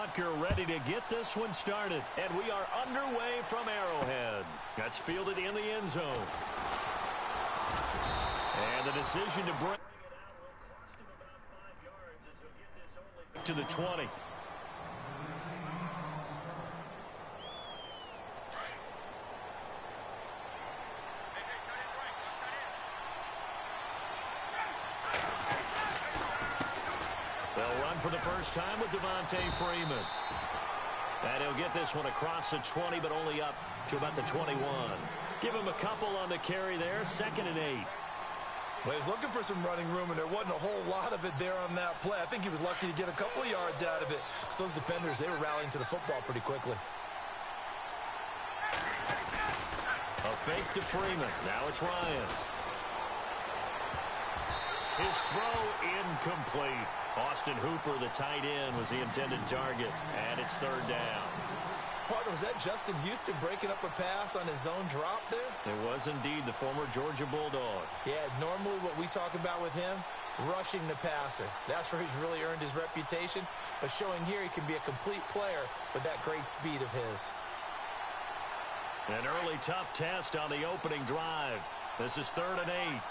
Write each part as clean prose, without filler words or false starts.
punter ready to get this one started. And we are underway from Arrowhead. That's fielded in the end zone. And the decision to bring it out will cost him about 5 yards as he'll get this only to the 20. They'll run for the first time with Devontae Freeman. And he'll get this one across the 20, but only up to about the 21. Give him a couple on the carry there, 2nd and 8. Well, he's looking for some running room, and there wasn't a whole lot of it there on that play. I think he was lucky to get a couple of yards out of it. So those defenders, they were rallying to the football pretty quickly. A fake to Freeman. Now it's Ryan. His throw incomplete. Austin Hooper, the tight end, was the intended target. And it's 3rd down. Partner, was that Justin Houston breaking up a pass on his zone drop there? It was indeed the former Georgia Bulldog. Yeah, normally what we talk about with him, rushing the passer. That's where he's really earned his reputation. But showing here he can be a complete player with that great speed of his. An early tough test on the opening drive. This is 3rd and 8.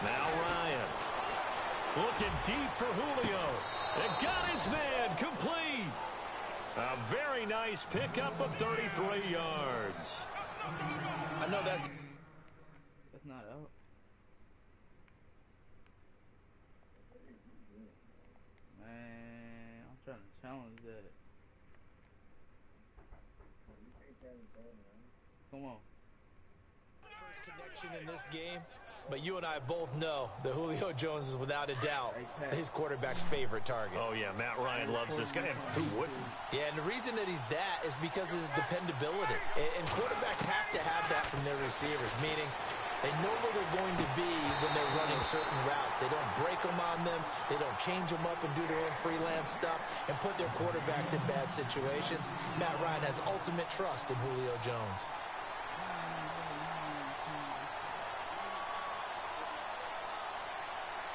Now Ryan. Looking deep for Julio. And got his man complete. A very nice pickup of 33 yards. I know that's not out. Man, I'm trying to challenge that. Come on. First connection in this game, but you and I both know that Julio Jones is without a doubt his quarterback's favorite target. Oh, yeah, Matt Ryan loves this guy. Who wouldn't? Yeah, and the reason that he's that is because of his dependability. And quarterbacks have to have that from their receivers, meaning they know where they're going to be when they're running certain routes. They don't break them on them. They don't change them up and do their own freelance stuff and put their quarterbacks in bad situations. Matt Ryan has ultimate trust in Julio Jones.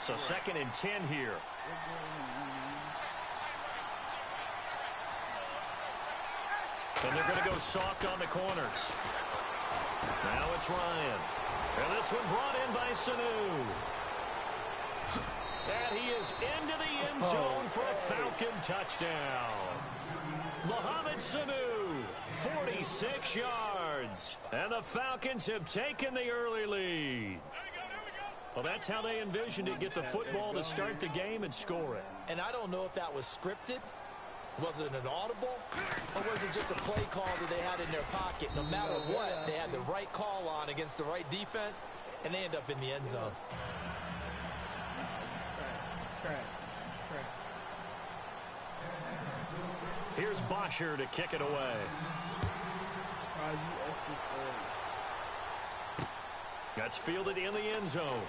So 2nd and 10 here. And they're going to go soft on the corners. Now it's Ryan. And this one brought in by Sanu. And he is into the end zone for a Falcon touchdown. Mohamed Sanu, 46 yards. And the Falcons have taken the early lead. Well, that's how they envisioned it, get the football to start the game and score it. And I don't know if that was scripted. Was it an audible? Or was it just a play call that they had in their pocket? No matter what, they had the right call on against the right defense, and they end up in the end zone. Here's Bosher to kick it away. That's fielded in the end zone.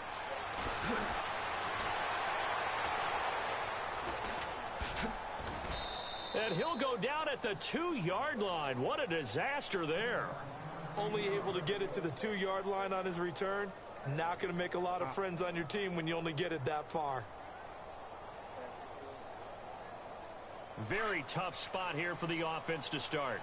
And he'll go down at the 2-yard line. What a disaster there. Only able to get it to the 2-yard line on his return. Not going to make a lot of friends on your team when you only get it that far. Very tough spot here for the offense to start.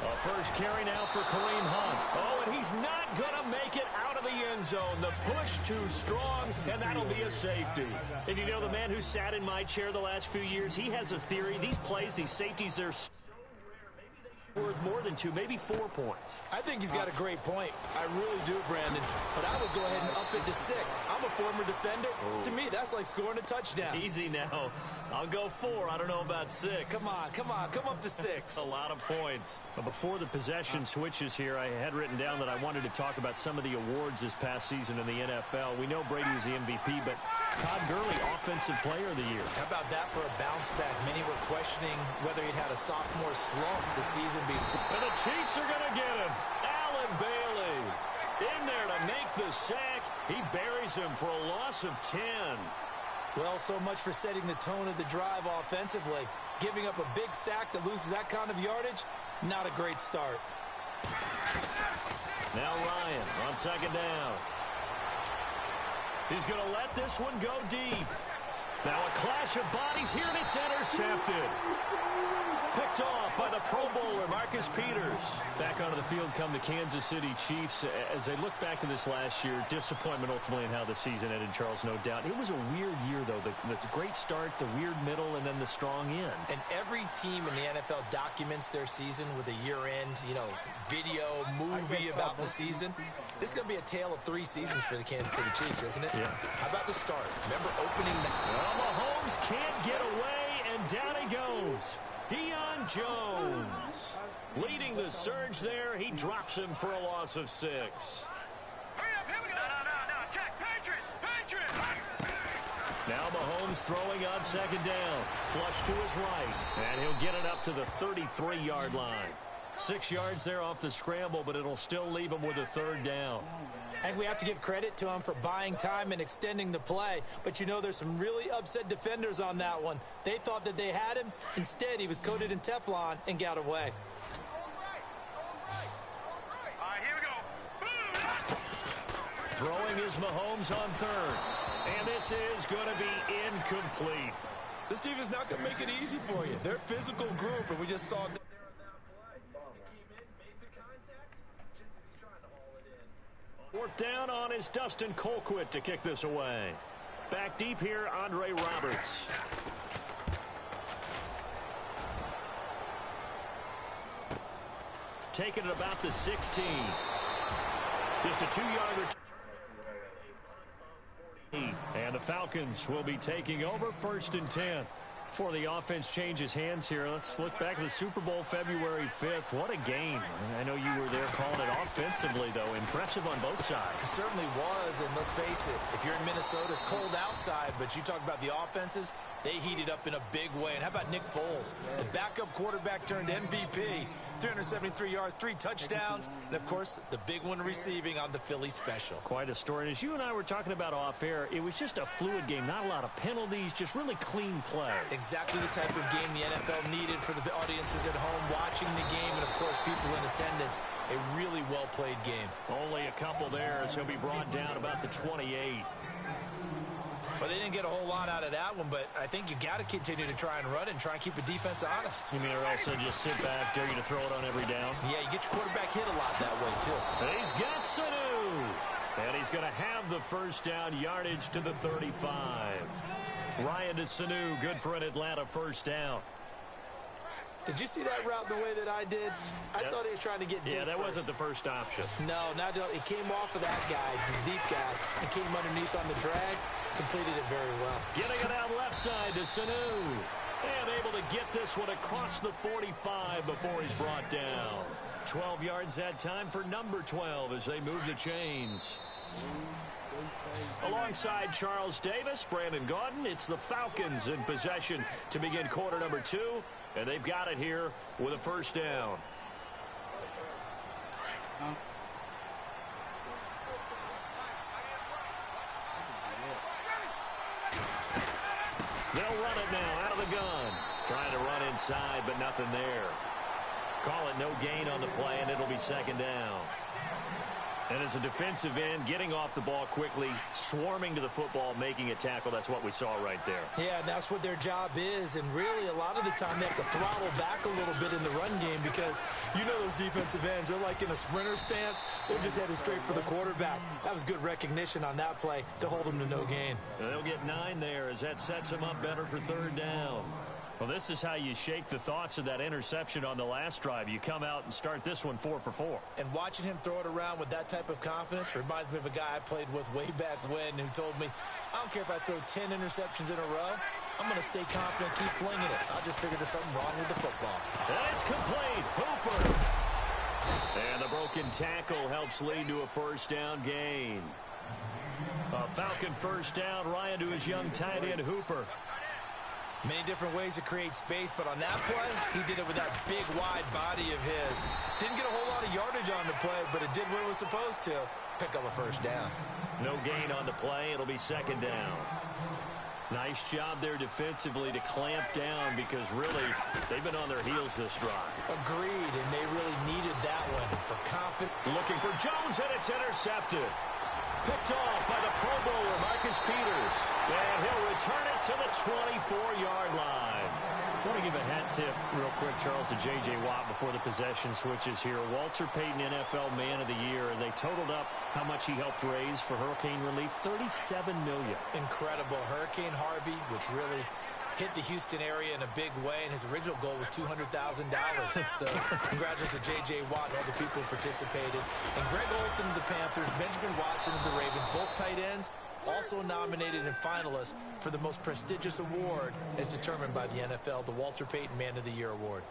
A first carry now for Kareem Hunt. Oh, and he's not going to make it out of the end zone. The push too strong, and that'll be a safety. And you know, the man who sat in my chair the last few years, he has a theory. These plays, these safeties, they're so rare. Maybe they should be worth more than 2, maybe 4 points. I think he's got a great point. I really do, Brandon. But I would go ahead and up it to 6. I'm a former defender. Oh. To me, that's like scoring a touchdown. Easy now. I'll go 4. I don't know about 6. Come on. Come up to 6. A lot of points. But before the possession switches here, I had written down that I wanted to talk about some of the awards this past season in the NFL. We know Brady was the MVP, but Todd Gurley, Offensive Player of the Year. How about that for a bounce back? Many were questioning whether he'd had a sophomore slump the season before. And the Chiefs are going to get him. Allen Bailey in there to make the sack. He buries him for a loss of 10. Well, so much for setting the tone of the drive offensively. Giving up a big sack that loses that kind of yardage, not a great start. Now Ryan on second down. He's going to let this one go deep. Now a clash of bodies here, and it's intercepted. Picked off by the Pro Bowler, Marcus Peters. Back onto the field come the Kansas City Chiefs. As they look back to this last year, disappointment ultimately in how the season ended, Charles, no doubt. It was a weird year, though. The great start, the weird middle, and then the strong end. And every team in the NFL documents their season with a year-end, video, movie about the season. This is going to be a tale of 3 seasons for the Kansas City Chiefs, isn't it? Yeah. How about the start? Remember opening night? Well, Mahomes can't get away, and down he goes. Deion Jones leading the surge there. He drops him for a loss of 6. Hurry up, here we go. No. Check. Patriot. Now Mahomes throwing on second down. Flush to his right. And he'll get it up to the 33-yard line. 6 yards there off the scramble, but it'll still leave him with a 3rd down. I think we have to give credit to him for buying time and extending the play. But there's some really upset defenders on that one. They thought that they had him. Instead, he was coated in Teflon and got away. All right, here we go. Throwing is Mahomes on 3rd. And this is going to be incomplete. This team is not going to make it easy for you. They're a physical group, and we just saw... Fourth down on is Dustin Colquitt to kick this away. Back deep here, Andre Roberts. Taking it about the 16. Just a 2-yard return. And the Falcons will be taking over 1st and 10. Before the offense changes hands here, let's look back at the Super Bowl February 5th. What a game. I know you were there calling it offensively, though. Impressive on both sides. It certainly was, and let's face it, if you're in Minnesota, it's cold outside, but you talk about the offenses, they heated up in a big way. And how about Nick Foles? The backup quarterback turned MVP. 373 yards, 3 touchdowns, and, of course, the big one receiving on the Philly special. Quite a story. And as you and I were talking about off-air, it was just a fluid game. Not a lot of penalties, just really clean play. Exactly the type of game the NFL needed for the audiences at home watching the game and, of course, people in attendance. A really well-played game. Only a couple there as he'll be brought down about the 28. Well, they didn't get a whole lot out of that one, but I think you got to continue to try and run and try and keep the defense honest. You mean or else they just sit back, dare you to throw it on every down? Yeah, you get your quarterback hit a lot that way, too. And he's got Sanu. And he's going to have the 1st down, yardage to the 35. Ryan to Sanu, good for an Atlanta 1st down. Did you see that route the way that I did? I thought he was trying to get deep. Yeah, that first. wasn't the first option. No, it came off of that guy, the deep guy, and came underneath on the drag. Completed it very well. Getting it out left side to Sanu. And able to get this one across the 45 before he's brought down. 12 yards that time for number 12 as they move the chains. Alongside Charles Davis, Brandon Gaudin, it's the Falcons in possession to begin quarter number 2. And they've got it here with a 1st down. They'll run it now out of the gun. Trying to run inside, but nothing there. Call it no gain on the play, and it'll be 2nd down. And as a defensive end, getting off the ball quickly, swarming to the football, making a tackle, that's what we saw right there. Yeah, and that's what their job is. And really, a lot of the time, they have to throttle back a little bit in the run game because those defensive ends, they're like in a sprinter stance. They're just headed straight for the quarterback. That was good recognition on that play to hold them to no gain. And they'll get 9 there as that sets them up better for 3rd down. Well, this is how you shake the thoughts of that interception on the last drive. You come out and start this one 4 for 4. And watching him throw it around with that type of confidence reminds me of a guy I played with way back when who told me, I don't care if I throw 10 interceptions in a row. I'm going to stay confident, keep flinging it. I just figured there's something wrong with the football. And it's complete. Hooper. And the broken tackle helps lead to a 1st down gain. A Falcon 1st down. Ryan to his young tight end, Hooper. Many different ways to create space, but on that play, he did it with that big, wide body of his. Didn't get a whole lot of yardage on the play, but it did what it was supposed to. Pick up a 1st down. No gain on the play. It'll be 2nd down. Nice job there defensively to clamp down because really they've been on their heels this drive. Agreed, and they really needed that one for confidence. Looking for Jones, and it's intercepted. Picked off by the Pro Bowler, Marcus Peters. And he'll return it to the 24-yard line. I want to give a hat tip real quick, Charles, to J.J. Watt before the possession switches here. Walter Payton, NFL Man of the Year. They totaled up how much he helped raise for hurricane relief, $37 million. Incredible. Hurricane Harvey, which really hit the Houston area in a big way, and his original goal was $200,000. So congratulations to J.J. Watt and all the people who participated. And Greg Olsen of the Panthers, Benjamin Watson of the Ravens, both tight ends, also nominated and finalists for the most prestigious award as determined by the NFL, the Walter Payton Man of the Year Award.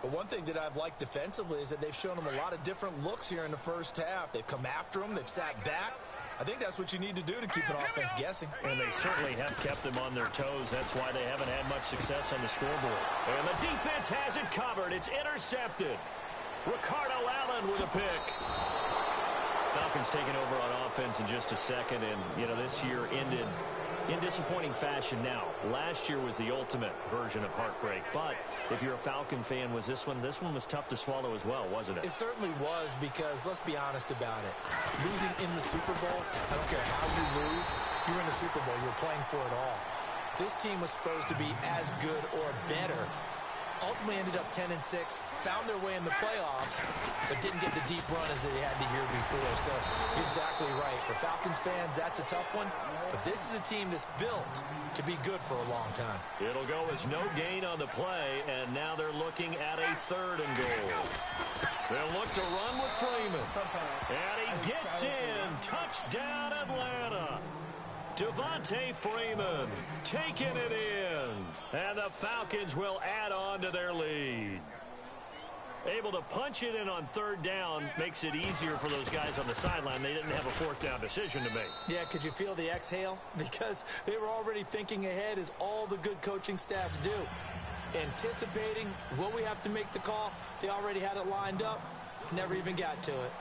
But one thing that I've liked defensively is that they've shown them a lot of different looks here in the first half. They've come after them. They've sat back. I think that's what you need to do to keep an offense guessing. And they certainly have kept them on their toes. That's why they haven't had much success on the scoreboard. And the defense has it covered. It's intercepted. Ricardo Allen with a pick. Falcons taking over on offense in just a second. And, you know, this year ended in disappointing fashion. Now, last year was the ultimate version of heartbreak. But if you're a Falcon fan, was this one was tough to swallow as well, wasn't it? It certainly was, because let's be honest about it. Losing in the Super Bowl, I don't care how you lose, you're in the Super Bowl. You're playing for it all. This team was supposed to be as good or better. Ultimately ended up 10-6, found their way in the playoffs, but didn't get the deep run as they had the year before. So you're exactly right. For Falcons fans, that's a tough one. But this is a team that's built to be good for a long time. It'll go as no gain on the play, and now they're looking at a 3rd and goal. They'll look to run with Freeman. And he gets in. Touchdown, Atlanta. Devontae Freeman taking it in. And the Falcons will add on to their lead. Able to punch it in on 3rd down makes it easier for those guys on the sideline. They didn't have a 4th down decision to make. Yeah, could you feel the exhale? Because they were already thinking ahead, as all the good coaching staffs do. Anticipating, will we have to make the call? They already had it lined up. Never even got to it.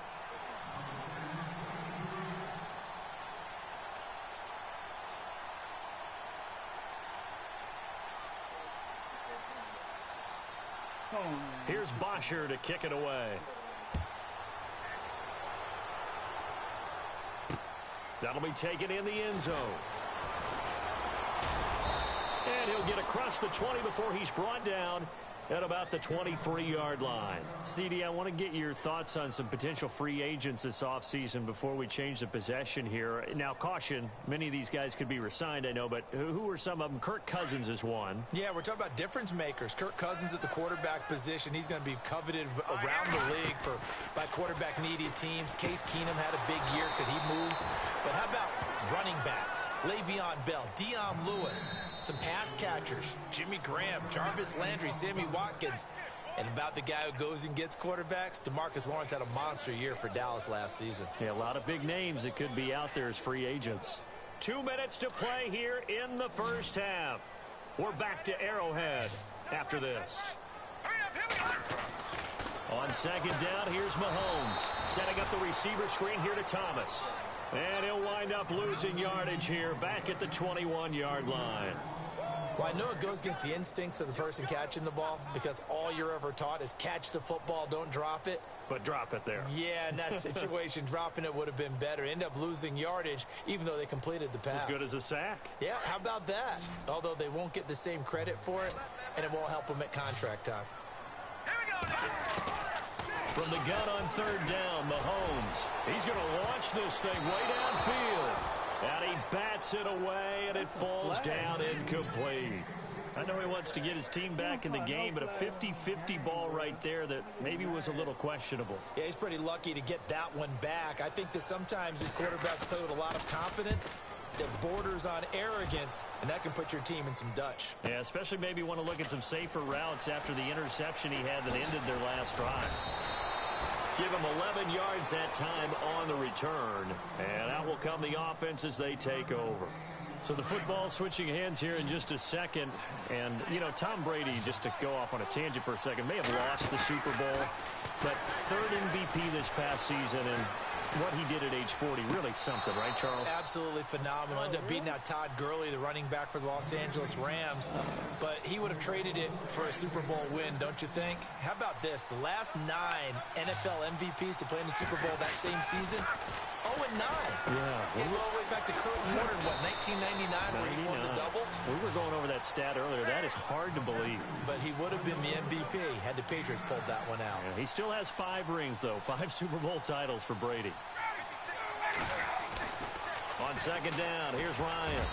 Here's Bosher to kick it away. That'll be taken in the end zone. And he'll get across the 20 before he's brought down at about the 23-yard line. CD, I want to get your thoughts on some potential free agents this offseason before we change the possession here. Now, caution, many of these guys could be re-signed, I know, but who are some of them? Kirk Cousins is one. Yeah, we're talking about difference makers. Kirk Cousins at the quarterback position. He's going to be coveted around the league by quarterback-needy teams. Case Keenum had a big year. Could he move? But how about running backs? Le'Veon Bell, Dion Lewis, some pass catchers, Jimmy Graham, Jarvis Landry, Sammy Watkins. And about the guy who goes and gets quarterbacks, DeMarcus Lawrence had a monster year for Dallas last season. Yeah, a lot of big names that could be out there as free agents. 2 minutes to play here in the first half. We're back to Arrowhead after this. On 2nd down, here's Mahomes. Setting up the receiver screen here to Thomas. And he'll wind up losing yardage here back at the 21-yard line. Well, I know it goes against the instincts of the person catching the ball, because all you're ever taught is catch the football, don't drop it. But drop it there. Yeah, in that situation, dropping it would have been better. End up losing yardage, even though they completed the pass. As good as a sack. Yeah, how about that? Although they won't get the same credit for it, and it won't help them at contract time. Here we go now. From the gun on 3rd down, Mahomes. He's going to launch this thing way downfield. And he bats it away, and it falls down incomplete. I know he wants to get his team back in the game, but a 50-50 ball right there that maybe was a little questionable. Yeah, he's pretty lucky to get that one back. I think that sometimes these quarterbacks play with a lot of confidence that borders on arrogance, and that can put your team in some Dutch. Yeah, especially maybe want to look at some safer routes after the interception he had that ended their last drive. Give him 11 yards that time on the return. And out will come the offense as they take over. So the football switching hands here in just a second. And, you know, Tom Brady, just to go off on a tangent for a second, may have lost the Super Bowl. But 3rd MVP this past season. And what he did at age 40, really something, right, Charles? Absolutely phenomenal. Ended up beating out Todd Gurley, the running back for the Los Angeles Rams. But he would have traded it for a Super Bowl win, don't you think? How about this? The last 9 NFL MVPs to play in the Super Bowl that same season, 0-9. Yeah. He went all the way back to Kurt Warner in, what, 1999, where he won the double? We were going over that stat earlier. That is hard to believe. But he would have been the MVP had the Patriots pulled that one out. Yeah, he still has 5 rings, though. 5 Super Bowl titles for Brady. On second down, here's Ryan.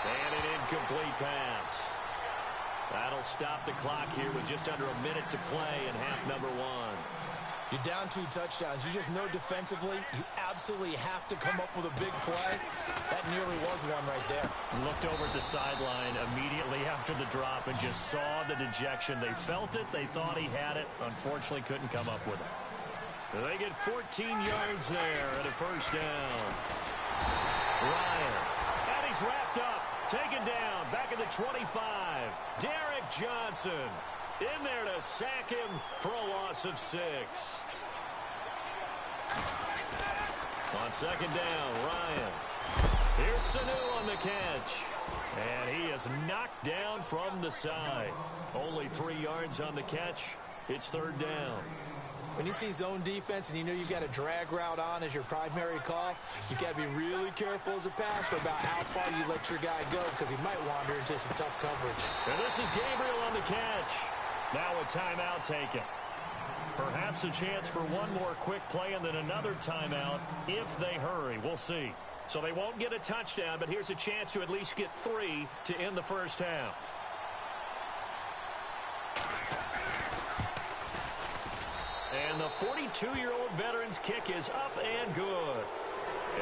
And an incomplete pass. That'll stop the clock here with just under a minute to play in half number 1. You're down 2 touchdowns. You just know defensively you absolutely have to come up with a big play. That nearly was one right there. Looked over at the sideline immediately after the drop and just saw the dejection. They felt it. They thought he had it. Unfortunately, couldn't come up with it. They get 14 yards there at a first down. Ryan. And he's wrapped up. Taken down. Back at the 25. Derek Johnson. In there to sack him for a loss of 6. On second down, Ryan. Here's Sanu on the catch. And he is knocked down from the side. Only 3 yards on the catch. It's third down. When you see zone defense and you know you've got a drag route on as your primary call, you've got to be really careful as a passer about how far you let your guy go because he might wander into some tough coverage. And this is Gabriel on the catch. Now a timeout taken. Perhaps a chance for one more quick play and then another timeout if they hurry. We'll see. So they won't get a touchdown, but here's a chance to at least get 3 to end the first half. And the 42-year-old veteran's kick is up and good.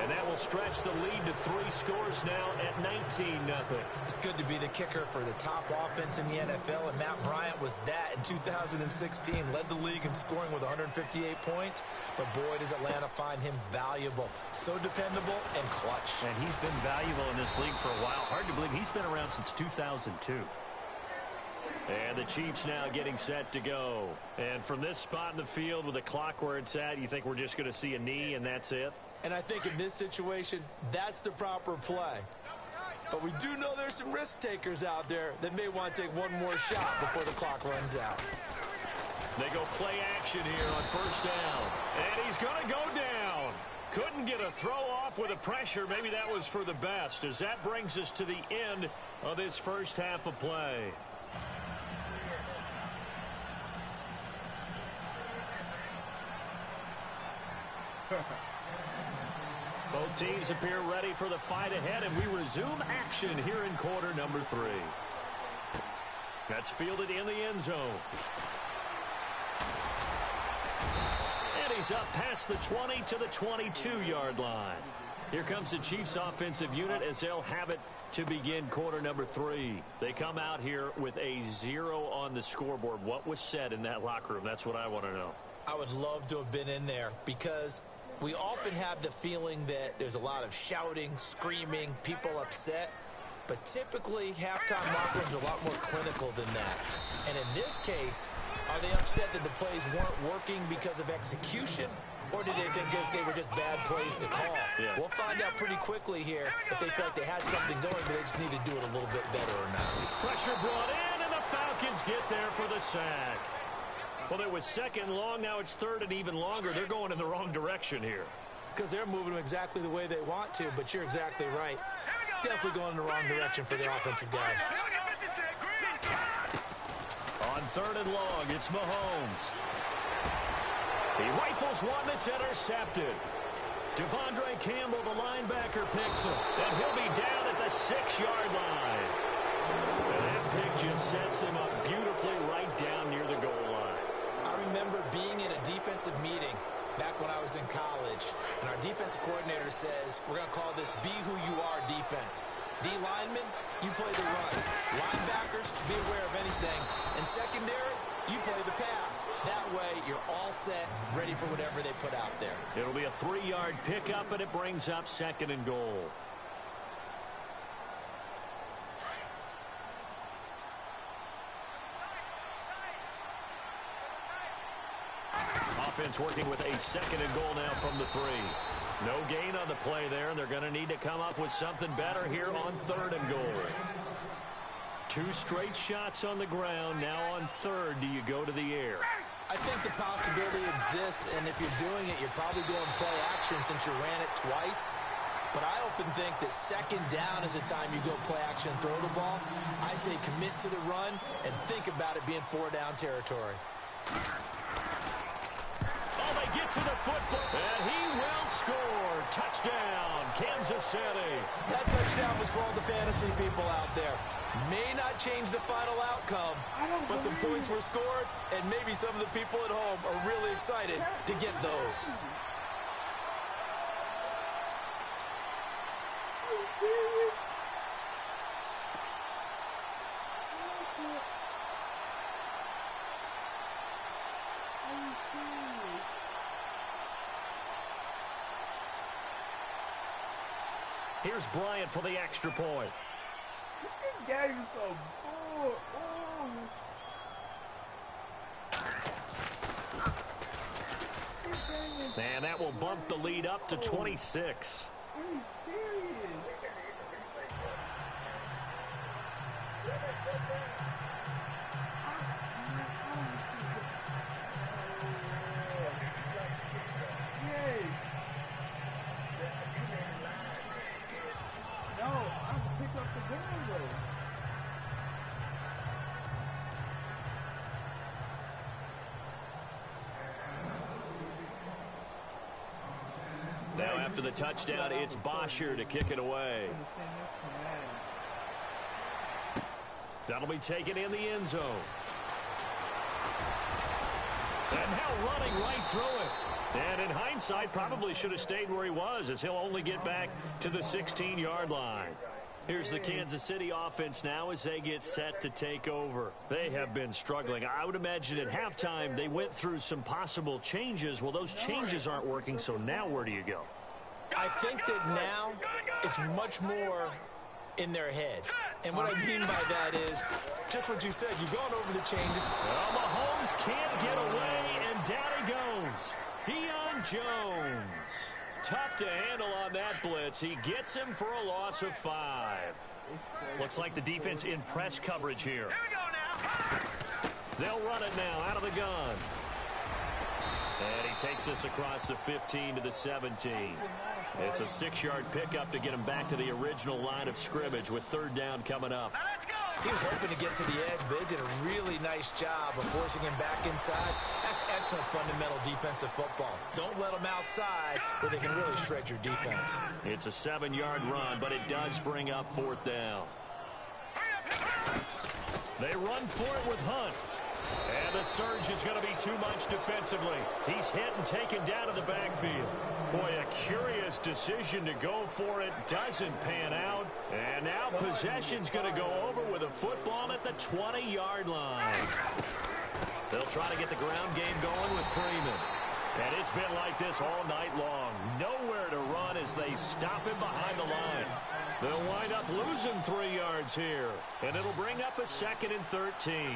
And that will stretch the lead to 3 scores now at 19-0. It's good to be the kicker for the top offense in the NFL, and Matt Bryant was that in 2016. Led the league in scoring with 158 points, but boy, does Atlanta find him valuable. So dependable and clutch. And he's been valuable in this league for a while. Hard to believe he's been around since 2002. And the Chiefs now getting set to go. And from this spot in the field with the clock where it's at, you think we're just going to see a knee and that's it? And I think in this situation, that's the proper play. But we do know there's some risk takers out there that may want to take one more shot before the clock runs out. They go play action here on first down. And he's going to go down. Couldn't get a throw off with the pressure. Maybe that was for the best, as that brings us to the end of this first half of play. Both teams appear ready for the fight ahead, and we resume action here in quarter number 3. That's fielded in the end zone. And he's up past the 20 to the 22-yard line. Here comes the Chiefs offensive unit as they'll have it to begin quarter number 3. They come out here with a 0 on the scoreboard. What was said in that locker room? That's what I want to know. I would love to have been in there because we often have the feeling that there's a lot of shouting, screaming, people upset. But typically, halftime locker rooms are a lot more clinical than that. And in this case, are they upset that the plays weren't working because of execution? Or did they think they were just bad plays to call? Yeah. We'll find out pretty quickly here if they felt like they had something going, but they just need to do it a little bit better or not. Pressure brought in, and the Falcons get there for the sack. Well, it was second long. Now it's third and even longer. They're going in the wrong direction here. Because they're moving them exactly the way they want to, but you're exactly right. Definitely going in the wrong direction for their offensive guys. On third and long, it's Mahomes. He rifles one that's intercepted. Devondre Campbell, the linebacker, picks him. And he'll be down at the 6-yard line. And that pick just sets him up beautifully right down near the goal line. I remember being in a defensive meeting back when I was in college, and our defensive coordinator says, we're going to call this Be Who You Are defense. D linemen, you play the run. Linebackers, be aware of anything. And secondary, you play the pass. That way, you're all set, ready for whatever they put out there. It'll be a 3-yard pickup, and it brings up second and goal. Offense working with a second and goal now from the 3. No gain on the play there, and they're going to need to come up with something better here on 3rd and goal. 2 straight shots on the ground. Now on 3rd, do you go to the air? I think the possibility exists, and if you're doing it, you're probably going play action since you ran it twice. But I often think that 2nd down is a time you go play action and throw the ball. I say commit to the run and think about it being 4-down territory. Oh, they get to the football, and he will score. Touchdown, Kansas City. That touchdown was for all the fantasy people out there. May not change the final outcome, but some points were scored, and maybe some of the people at home are really excited to get those. Here's Bryant for the extra point. This game is so bored. And that will bump the lead up to 26. Are you serious? No, I have to pick up the ball though. Now after the touchdown, it's Bosher to kick it away. That'll be taken in the end zone. And now running right through it. And in hindsight, probably should have stayed where he was, as he'll only get back to the 16-yard line. Here's the Kansas City offense now as they get set to take over. They have been struggling. I would imagine at halftime they went through some possible changes. Well, those changes aren't working, so now where do you go? I think that now it's much more in their head. And what I mean by that is just what you said. You've gone over the changes. Well, Mahomes can't get away, and down he goes. Deion Jones. Tough to handle on that blitz. He gets him for a loss of 5. Looks like the defense in press coverage here. Here we go now. They'll run it now out of the gun. And he takes us across the 15 to the 17. It's a 6-yard pickup to get him back to the original line of scrimmage with 3rd down coming up. Now let's go. He was hoping to get to the edge, but they did a really nice job of forcing him back inside. That's excellent fundamental defensive football. Don't let them outside where they can really shred your defense. It's a 7-yard run, but it does bring up 4th down. They run for it with Hunt. And the surge is going to be too much defensively. He's hit and taken down to the backfield. Boy, a curious decision to go for it. Doesn't pan out. And now possession's going to go over with a football at the 20-yard line. They'll try to get the ground game going with Freeman. And it's been like this all night long. Nowhere to run as they stop him behind the line. They'll wind up losing 3 yards here. And it'll bring up a 2nd and 13.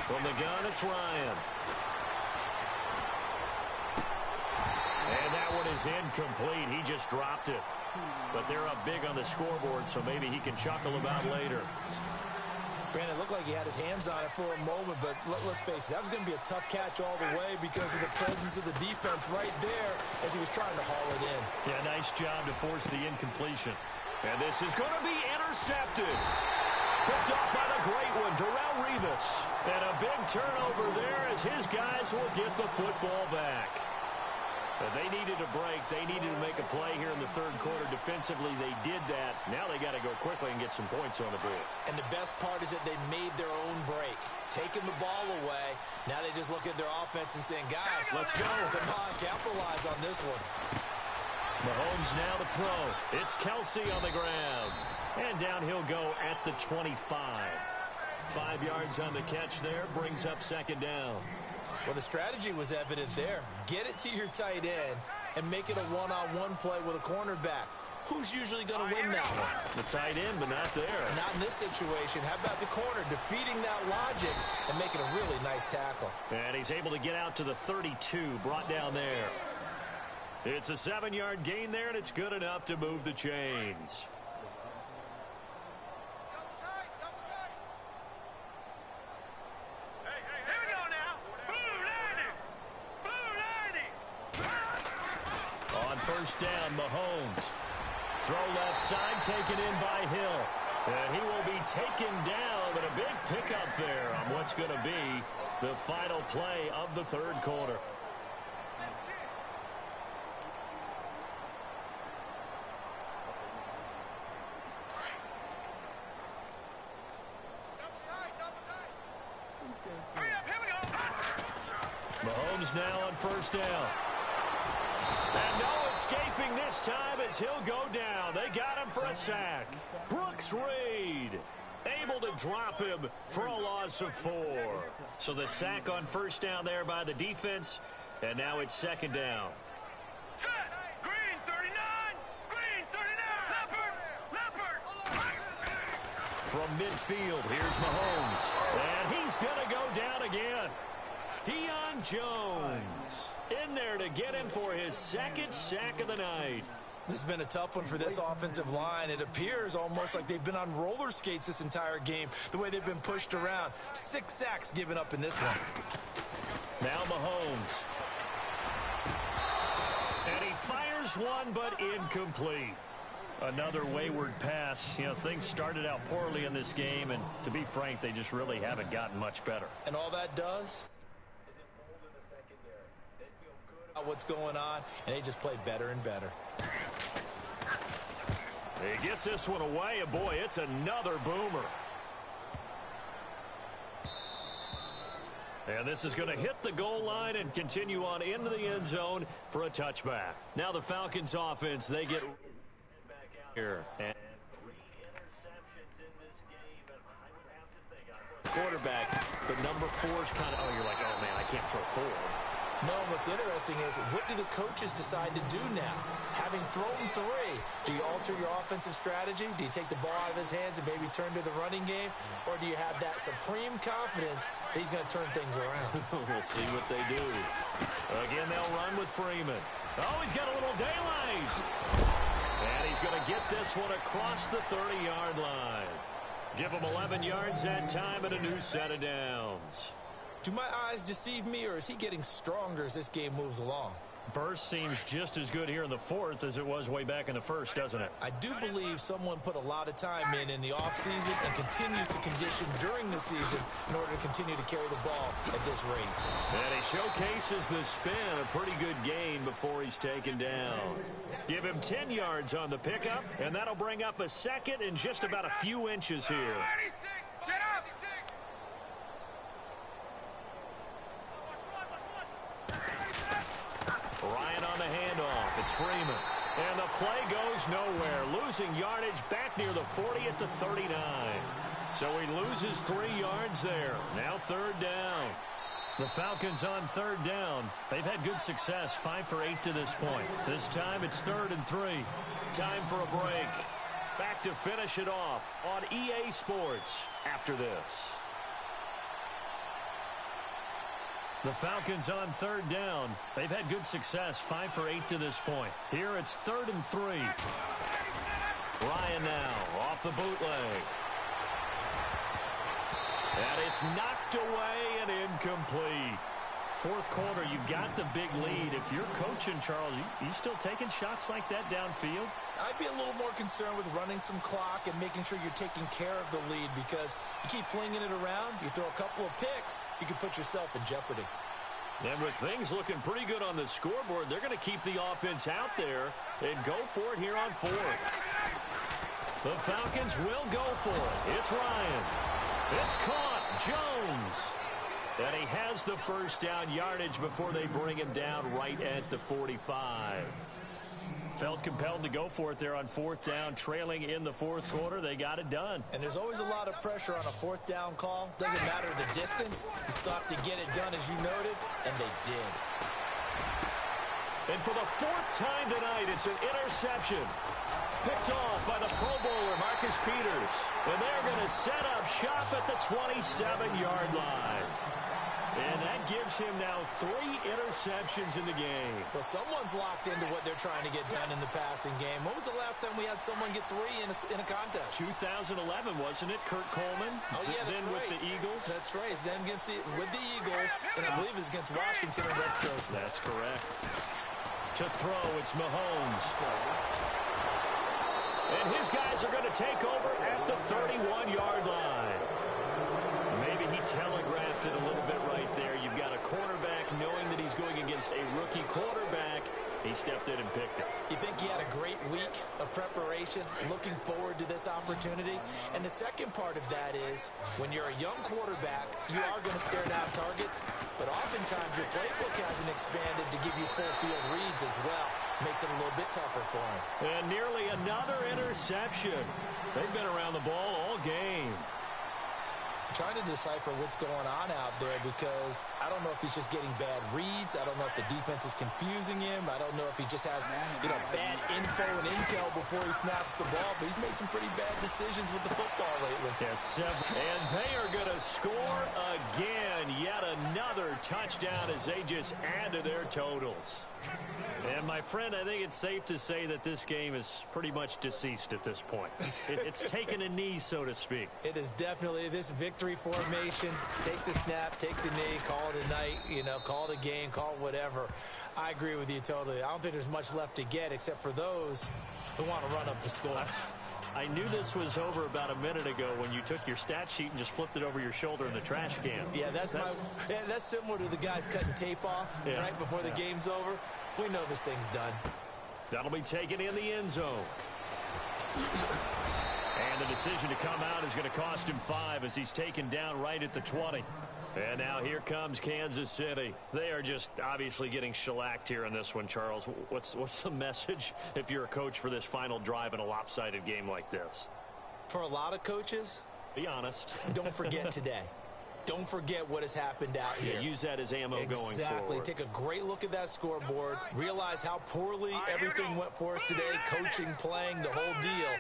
From the gun, it's Ryan. And that one is incomplete. He just dropped it. But they're up big on the scoreboard, so maybe he can chuckle about later. Brandon, it looked like he had his hands on it for a moment, but let's face it, that was going to be a tough catch all the way because of the presence of the defense right there as he was trying to haul it in. Yeah, nice job to force the incompletion. And this is going to be intercepted. Picked off by the great one, Darrelle Revis. And a big turnover there as his guys will get the football back. And they needed a break. They needed to make a play here in the 3rd quarter. Defensively, they did that. Now they got to go quickly and get some points on the board. And the best part is that they made their own break. Taking the ball away. Now they just look at their offense and saying, guys, let's go. Come on, capitalize on this one. Mahomes now to throw. It's Kelsey on the ground. And down he'll go at the 25. 5 yards on the catch there. Brings up 2nd down. Well, the strategy was evident there. Get it to your tight end and make it a one-on-one play with a cornerback. Who's usually going to win that one? The tight end, but not there. Not in this situation. How about the corner defeating that logic and making a really nice tackle? And he's able to get out to the 32, brought down there. It's a 7-yard gain there, and it's good enough to move the chains. On first down, Mahomes. Throw left side, taken in by Hill. And he will be taken down, but a big pickup there on what's going to be the final play of the third quarter. Mahomes now on first down. And no escaping this time as he'll go down. They got him for a sack. Brooks Reed able to drop him for a loss of 4. So the sack on first down there by the defense, and now it's second down. Set. Green 39. Green 39. Leopard. From midfield, here's Mahomes. And he's going to go down again. Deion Jones in there to get him for his second sack of the night. This has been a tough one for this offensive line. It appears almost like they've been on roller skates this entire game, the way they've been pushed around. 6 sacks given up in this one. Now Mahomes. And he fires one, but incomplete. Another wayward pass. You know, things started out poorly in this game, and to be frank, they just really haven't gotten much better. And all that does what's going on, and they just play better and better. He gets this one away, and boy, it's another boomer. And this is going to hit the goal line and continue on into the end zone for a touchback. Now the Falcons offense, they get here. And quarterback, but number 4 is kind of, oh, you're like, oh, man, I can't throw 4. No, what's interesting is, what do the coaches decide to do now? Having thrown 3, do you alter your offensive strategy? Do you take the ball out of his hands and maybe turn to the running game? Or do you have that supreme confidence that he's going to turn things around? We'll see what they do. Again, they'll run with Freeman. Oh, he's got a little daylight. And he's going to get this one across the 30-yard line. Give him 11 yards that time and a new set of downs. Do my eyes deceive me, or is he getting stronger as this game moves along? Burst seems just as good here in the fourth as it was way back in the first, doesn't it? I do believe someone put a lot of time in the offseason and continues to condition during the season in order to continue to carry the ball at this rate. And he showcases the spin, a pretty good gain before he's taken down. Give him 10 yards on the pickup, and that'll bring up a second in just about a few inches here. 96. Get up. Ryan on the handoff. It's Freeman. And the play goes nowhere. Losing yardage back near the 40 at the 39. So he loses 3 yards there. Now third down. The Falcons on third down. They've had good success, 5 for 8 to this point. This time it's 3rd and 3. Time for a break. Back to finish it off on EA Sports after this. The Falcons on third down. They've had good success, 5 for 8 to this point. Here it's 3rd and 3. Ryan now off the bootleg. And it's knocked away and incomplete. Fourth quarter, you've got the big lead. If you're coaching, Charles, you still taking shots like that downfield? I'd be a little more concerned with running some clock and making sure you're taking care of the lead, because you keep flinging it around, you throw a couple of picks, you can put yourself in jeopardy. And with things looking pretty good on the scoreboard, they're going to keep the offense out there and go for it here on fourth. The Falcons will go for it. It's Ryan. It's caught. Jones. And he has the first down yardage before they bring him down right at the 45. Felt compelled to go for it there on fourth down, trailing in the fourth quarter. They got it done. And there's always a lot of pressure on a fourth down call. Doesn't matter the distance. You still have to get it done, as you noted, and they did. And for the 4th time tonight, it's an interception. Picked off by the Pro Bowler, Marcus Peters. And they're going to set up shop at the 27-yard line. And that gives him now 3 interceptions in the game. Well, someone's locked into what they're trying to get done in the passing game. When was the last time we had someone get 3 in a contest? 2011, wasn't it? Kurt Coleman. Oh, yeah, that's then right. with the Eagles. That's right. It's then with the Eagles, and I believe it's against Washington and Rex Grossman. That's correct. To throw, it's Mahomes. And his guys are going to take over at the 31-yard line. Maybe he telegraphed it a little bit right there. You've got a quarterback knowing that he's going against a rookie quarterback. He stepped in and picked it. You think he had a great week of preparation, looking forward to this opportunity? And the second part of that is, when you're a young quarterback, you are going to stare down targets, but oftentimes your playbook hasn't expanded to give you full field reads as well. Makes it a little bit tougher for him. And nearly another interception. They've been around the ball all game. Trying to decipher what's going on out there because I don't know if he's just getting bad reads. I don't know if the defense is confusing him. I don't know if he just has, bad info and intel before he snaps the ball. But he's made some pretty bad decisions with the football lately. Yes, and they are going to score again. Yet another touchdown as they just add to their totals. And, my friend, I think it's safe to say that this game is pretty much deceased at this point. It's taken a knee, so to speak. It is definitely this victory formation. Take the snap, take the knee, call it a night, call it a game, call it whatever. I agree with you totally. I don't think there's much left to get except for those who want to run up the score. I knew this was over about a minute ago when you took your stat sheet and just flipped it over your shoulder in the trash can. Yeah, that's similar to the guys cutting tape off right before the game's over. We know this thing's done. That'll be taken in the end zone. And the decision to come out is going to cost him 5 as he's taken down right at the 20. And now here comes Kansas City. They are just obviously getting shellacked here in this one, Charles. What's the message if you're a coach for this final drive in a lopsided game like this? For a lot of coaches, be honest. Don't forget today. Don't forget what has happened out here. Use that as ammo going forward. Exactly. Take a great look at that scoreboard. Realize how poorly everything went for us today. Coaching, playing, the whole deal.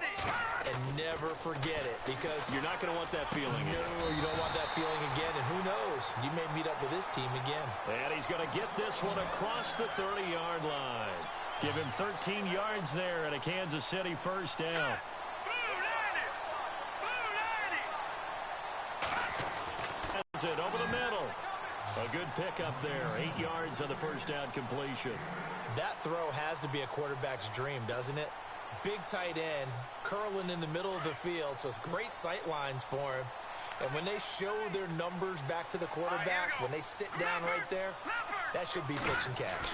And never forget it because you're not going to want that feeling again. No, you don't want that feeling again. And who knows? You may meet up with this team again. And he's going to get this one across the 30-yard line. Give him 13 yards there and a Kansas City first down. It over the middle. A good pickup there. 8 yards on the first down completion. That throw has to be a quarterback's dream, doesn't it? Big tight end, curling in the middle of the field, so it's great sight lines for him. And when they show their numbers back to the quarterback, when they sit down right there, that should be pitch and catch.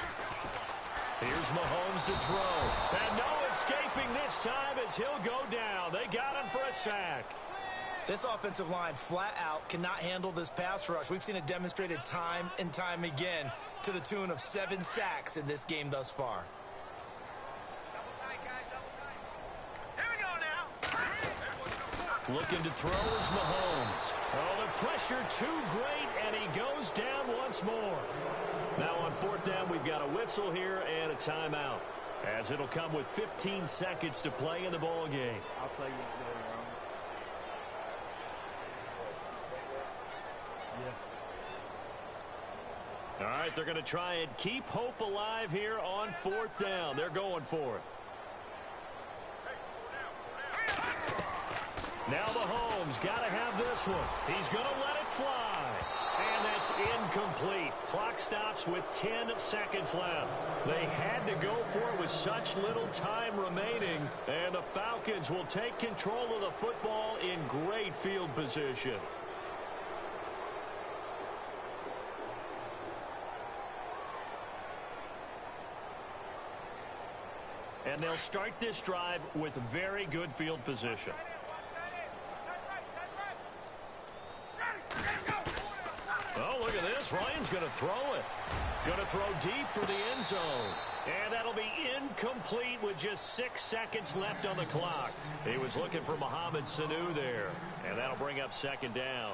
Here's Mahomes to throw. And no escaping this time as he'll go down. They got him for a sack. This offensive line flat out cannot handle this pass rush. We've seen it demonstrated time and time again to the tune of 7 sacks in this game thus far. Here we go now. Looking to throw is Mahomes. Oh, the pressure too great, and he goes down once more. Now on 4th down, we've got a whistle here and a timeout, as it'll come with 15 seconds to play in the ball game. I'll play you there. All right, they're going to try and keep hope alive here on 4th down. They're going for it. Now Mahomes got to have this one. He's going to let it fly. And that's incomplete. Clock stops with 10 seconds left. They had to go for it with such little time remaining. And the Falcons will take control of the football in great field position. And they'll start this drive with very good field position. Oh, look at this. Ryan's going to throw it. Going to throw deep for the end zone. And that'll be incomplete with just 6 seconds left on the clock. He was looking for Mohamed Sanu there. And that'll bring up 2nd down.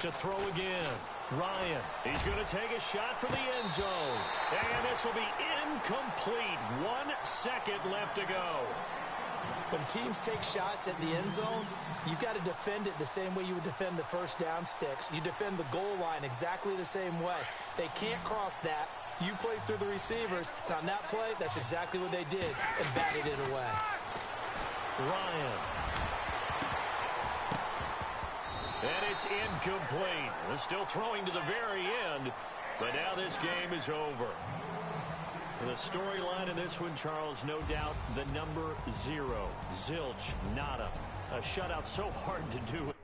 To throw again. Ryan, he's going to take a shot for the end zone. And this will be incomplete. 1 second left to go. When teams take shots at the end zone, you've got to defend it the same way you would defend the first down sticks. You defend the goal line exactly the same way. They can't cross that. You play through the receivers, and on that play, that's exactly what they did, and batted it away. Ryan. And it's incomplete. They're still throwing to the very end, but now this game is over. The storyline in this one, Charles, no doubt the number 0. Zilch, nada. A shutout so hard to do.